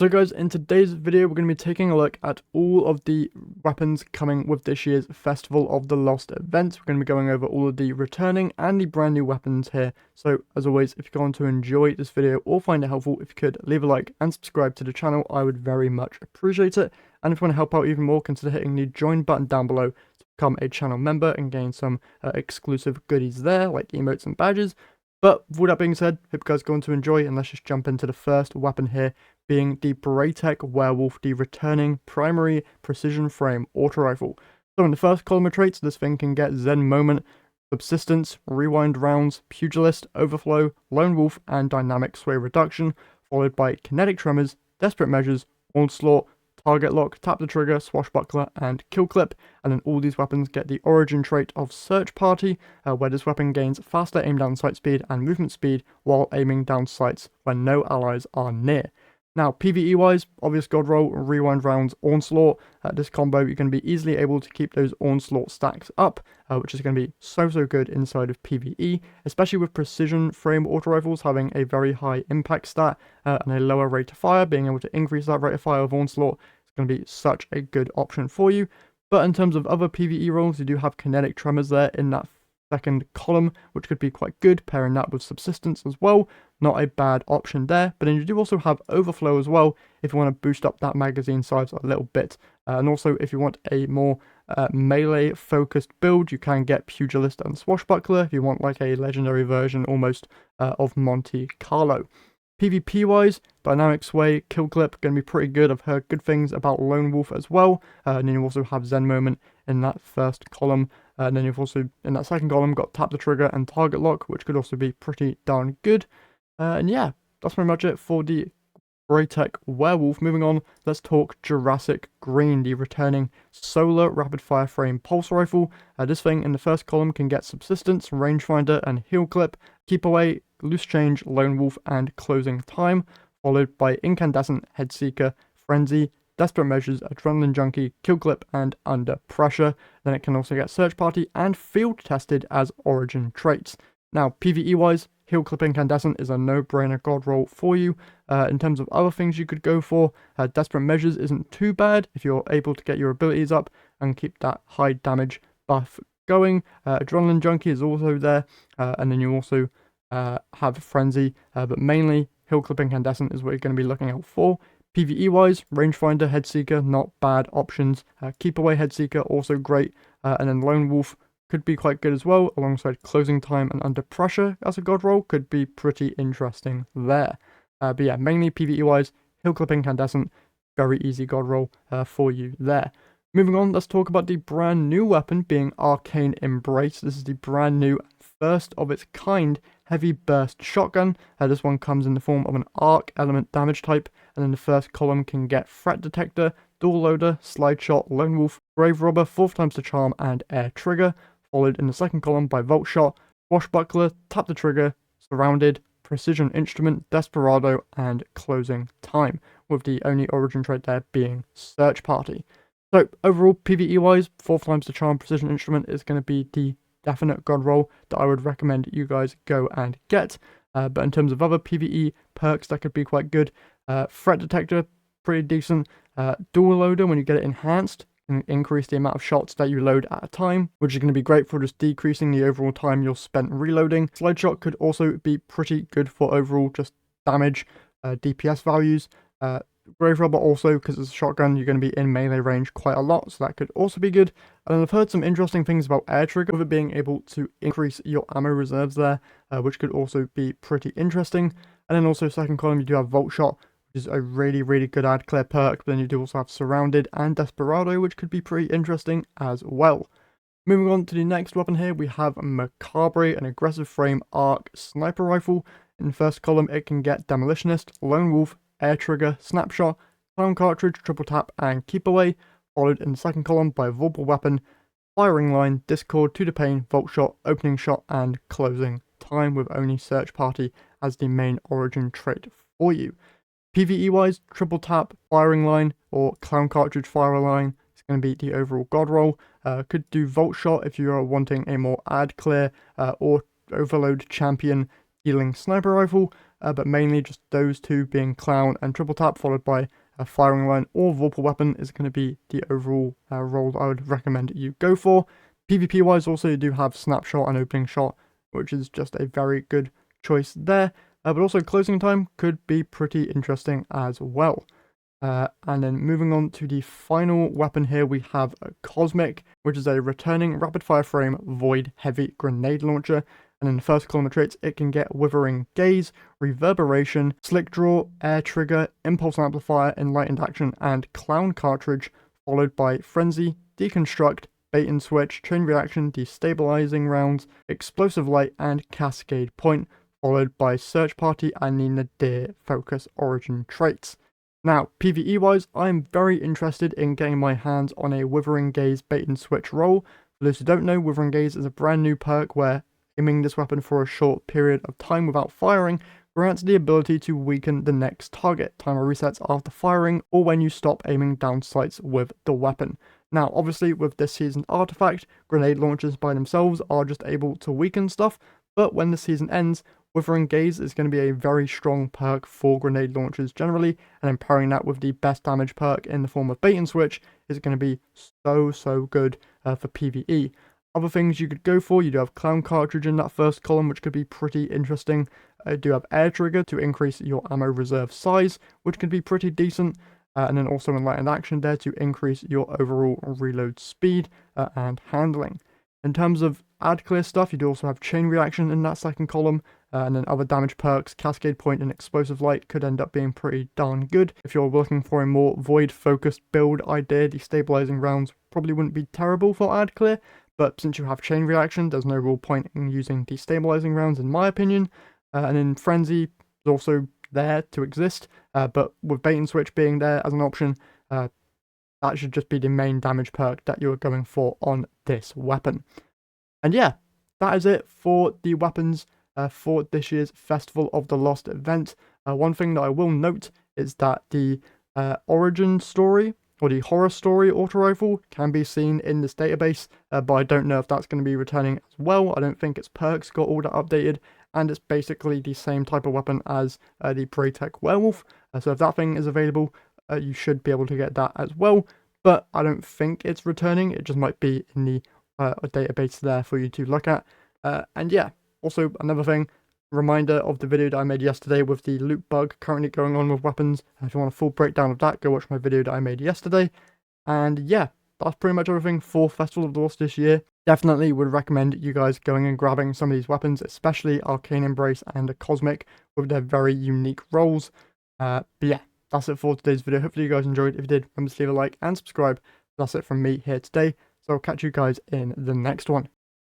So guys, in today's video, we're going to be taking a look at all of the weapons coming with this year's Festival of the Lost event. We're going to be going over all of the returning and the brand new weapons here. So as always, if you're going to enjoy this video or find it helpful, if you could leave a like and subscribe to the channel, I would very much appreciate it. And if you want to help out even more, consider hitting the join button down below to become a channel member and gain some exclusive goodies there, like emotes and badges. But with that being said, hope you guys are going to enjoy, and let's just jump into the first weapon here, being the BRch Werewolf, the returning primary precision frame auto rifle. So in the first column of traits, this thing can get Zen Moment, Subsistence, Rewind Rounds, Pugilist, Overflow, Lone Wolf, and Dynamic Sway Reduction, followed by Kinetic Tremors, Desperate Measures, Onslaught, Target Lock, Tap the Trigger, Swashbuckler, and Kill Clip, and then all these weapons get the origin trait of Search Party, where this weapon gains faster aim down sight speed and movement speed while aiming down sights when no allies are near. Now, PvE wise, obvious god roll, Rewind Rounds, Onslaught. This combo, you're going to be easily able to keep those Onslaught stacks up, which is going to be so good inside of PvE, especially with precision frame auto rifles having a very high impact stat and a lower rate of fire. Being able to increase that rate of fire with Onslaught is going to be such a good option for you. But in terms of other PvE roles, you do have Kinetic Tremors there in that second column, which could be quite good, pairing that with Subsistence as well. Not a bad option there. But then you do also have Overflow as well, if you want to boost up that magazine size a little bit. And also, if you want a more melee focused build, you can get Pugilist and Swashbuckler if you want like a legendary version almost of Monte Carlo. PvP wise, Dynamic Sway, Kill Clip, going to be pretty good. I've heard good things about Lone Wolf as well. And then you also have Zen Moment in that first column. And then you've also, in that second column, got Tap the Trigger and Target Lock, which could also be pretty darn good. And yeah, that's pretty much it for the BRch Werewolf. Moving on, let's talk Jurassic Green, the returning solar rapid fire frame pulse rifle. This thing in the first column can get Subsistence, Rangefinder, and Heal Clip, Keep Away, Loose Change, Lone Wolf, and Closing Time, followed by Incandescent, Headseeker, Frenzy, Desperate Measures, Adrenaline Junkie, Kill Clip, and Under Pressure. Then it can also get Search Party and Field Tested as origin traits. Now, PvE wise, Heal Clip Incandescent is a no-brainer god roll for you. In terms of other things you could go for, Desperate Measures isn't too bad if you're able to get your abilities up and keep that high damage buff going. Adrenaline Junkie is also there, and then you also have Frenzy, but mainly Heal Clip Incandescent is what you're going to be looking out for. PvE wise, Rangefinder, Headseeker, not bad options. Keep Away Headseeker, also great, and then Lone Wolf could be quite good as well, alongside Closing Time and Under Pressure as a god roll could be pretty interesting there. But yeah, mainly PvE wise, Heal Clip Incandescent, very easy god roll for you there. Moving on, let's talk about the brand new weapon being Arcane Embrace. This is the brand new, first of its kind heavy burst shotgun. This one comes in the form of an arc element damage type, and then the first column can get Threat Detector, Dual Loader, Slide Shot, Lone Wolf, Grave Robber, 4 times the Charm, and Air Trigger, followed in the second column by Volt Shot, Swashbuckler, Tap the Trigger, Surrounded, Precision Instrument, Desperado, and Closing Time, with the only origin trait there being Search Party. So overall, PvE wise, 4 times the Charm Precision Instrument is going to be the definite god roll that I would recommend you guys go and get. But in terms of other PvE perks, that could be quite good. Threat Detector, pretty decent. Dual Loader, when you get it enhanced, can increase the amount of shots that you load at a time, which is going to be great for just decreasing the overall time you're spent reloading. Slide Shot could also be pretty good for overall just damage, DPS values. Grave Robber also, because it's a shotgun, you're going to be in melee range quite a lot, so that could also be good. And I've heard some interesting things about Air Trigger, with it being able to increase your ammo reserves there, which could also be pretty interesting. And then also second column, you do have Volt Shot, which is a really good ad clear perk, but then you do also have Surrounded and Desperado, which could be pretty interesting as well. Moving on to the next weapon here, we have Macabre, an aggressive frame arc sniper rifle. In the first column, it can get Demolitionist, Lone Wolf, Air Trigger, Snapshot, Clown Cartridge, Triple Tap, and Keep Away, followed in the second column by Vulnerable Weapon, Firing Line, Discord, To the Pain, Volt Shot, Opening Shot, and Closing Time, with only Search Party as the main origin trait for you. PvE wise, Triple Tap, Firing Line, or Clown Cartridge Fire Line is going to be the overall god roll. Could do Volt Shot if you are wanting a more ad clear or overload champion dealing sniper rifle. but mainly just those two being Clown and Triple Tap, followed by a Firing Line or Vorpal Weapon is going to be the overall role I would recommend you go for. PvP wise, also you do have Snapshot and Opening Shot, which is just a very good choice there. But also Closing Time could be pretty interesting as well. And then moving on to the final weapon here, we have a Cosmic, which is a returning rapid fire frame void heavy grenade launcher. And in the first column of traits, it can get Withering Gaze, Reverberation, Slick Draw, Air Trigger, Impulse Amplifier, Enlightened Action, and Clown Cartridge, followed by Frenzy, Deconstruct, Bait and Switch, Chain Reaction, Destabilizing Rounds, Explosive Light, and Cascade Point, followed by Search Party and the Nadir Focus Origin traits. Now, PvE wise, I'm very interested in getting my hands on a Withering Gaze Bait and Switch roll. For those who don't know, Withering Gaze is a brand new perk where aiming this weapon for a short period of time without firing grants the ability to weaken the next target. Timer resets after firing or when you stop aiming down sights with the weapon. Now, obviously, with this season's artifact, grenade launchers by themselves are just able to weaken stuff, but when the season ends, Withering Gaze is going to be a very strong perk for grenade launchers generally, and then pairing that with the best damage perk in the form of Bait and Switch is going to be so good for PvE. Other things you could go for, you do have Clown Cartridge in that first column, which could be pretty interesting. You do have Air Trigger to increase your ammo reserve size, which could be pretty decent. And then also Enlightened Action there to increase your overall reload speed and handling. In terms of ad clear stuff, you do also have Chain Reaction in that second column, and then other damage perks, Cascade Point and Explosive Light could end up being pretty darn good. If you're looking for a more void-focused build idea, Destabilizing Rounds probably wouldn't be terrible for ad clear, but since you have Chain Reaction, there's no real point in using Destabilizing Rounds in my opinion. And then Frenzy is also there to exist, but with Bait and Switch being there as an option, that should just be the main damage perk that you're going for on this weapon. And yeah, that is it for the weapons for this year's Festival of the Lost event. One thing that I will note is that the origin story or the horror story auto rifle can be seen in this database, but I don't know if that's going to be returning as well. I don't think its perks got all that updated, and it's basically the same type of weapon as the BRch Werewolf. So if that thing is available, you should be able to get that as well, but I don't think it's returning. It just might be in the database there for you to look at. And yeah, also another thing, reminder of the video that I made yesterday with the loot bug currently going on with weapons. If you want a full breakdown of that, go watch my video that I made yesterday. And yeah, that's pretty much everything for Festival of the Lost this year. Definitely would recommend you guys going and grabbing some of these weapons, especially Arcane Embrace and Cosmic with their very unique roles. But yeah, that's it for today's video. Hopefully you guys enjoyed. If you did, remember to leave a like and subscribe. That's it from me here today. So I'll catch you guys in the next one.